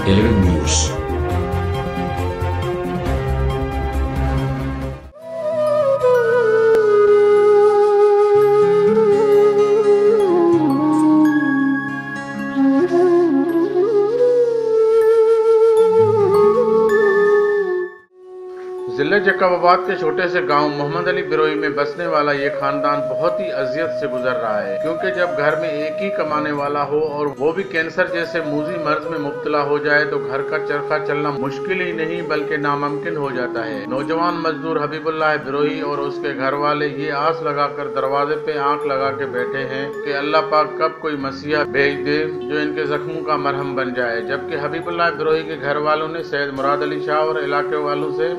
11 News। जिले जैकबाबाद के छोटे से गांव मोहम्मद अली बिरोई में बसने वाला ये खानदान बहुत ही अजियत से गुजर रहा है, क्योंकि जब घर में एक ही कमाने वाला हो और वो भी कैंसर जैसे मूजी मर्ज में मुब्तला हो जाए तो घर का चरखा चलना मुश्किल ही नहीं बल्कि नामुमकिन हो जाता है। नौजवान मजदूर हबीबुल्लाह बिरोई और उसके घर वाले ये आस लगाकर दरवाजे पे आंख लगा के बैठे हैं कि अल्लाह पाक कब कोई मसीहा भेज दे जो इनके जख्मों का मरहम बन जाए। जबकि हबीबुल्लाह बिरोई के घर वालों ने सैयद मुराद अली शाह और इलाके वालों से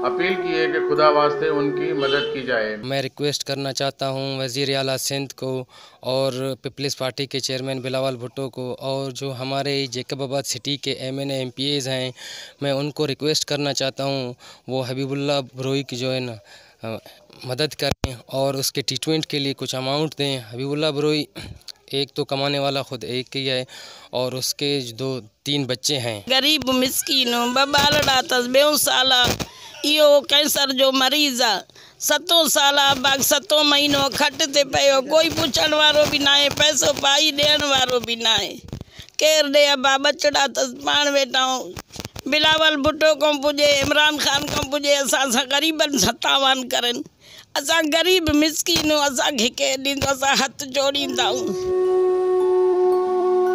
अपील की है कि खुदा वास्ते उनकी मदद की जाए। मैं रिक्वेस्ट करना चाहता हूं वज़ीर आला सिंध को और पीपल्स पार्टी के चेयरमैन बिलावल भुट्टो को और जो हमारे जैकबाबाद सिटी के MNA MPAs हैं, मैं उनको रिक्वेस्ट करना चाहता हूं वो हबीबुल्लाह बिरोई की जो है ना मदद करें और उसके ट्रीटमेंट के लिए कुछ अमाउंट दें। हबीबुल्लाह बिरोई एक तो कमाने वाला खुद एक ही है और उसके 2-3 बच्चे हैं। गरीब मिस्कीन बालड़ा तस्बेऊ साला इहो कैंसर जो मरीज़ आहे, 7 साल बाग 7 महीनो खट ते पियो, कोई पुछण वारो भी ना आहे, पैसो पाई ॾियण वारो भी ना आहे, केरु ॾे अबा बचड़ा त पाण वेठा आहियूं। बिलावल भुट्टो खां पुॼे, इमरान खान खां पुॼे, असां ग़रीबनि सां तावान करनि, असां गरीब मिस्कीन असांखे केरु ॾींदो, असां हथ जोड़ींदा आहियूं।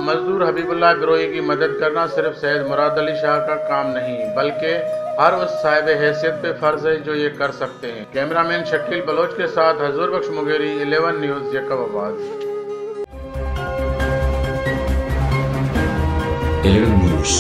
मजदूर हबीबुल्लाह बिरोई की मदद करना सिर्फ सैयद मुराद अली शाह का काम नहीं बल्कि हर उस साहिब हैसियत पे फर्ज है जो ये कर सकते हैं। कैमरामैन शकील बलोच के साथ हजूर बख्श मुगेरी, 11 न्यूज़ जैकबाबाद। 11 News।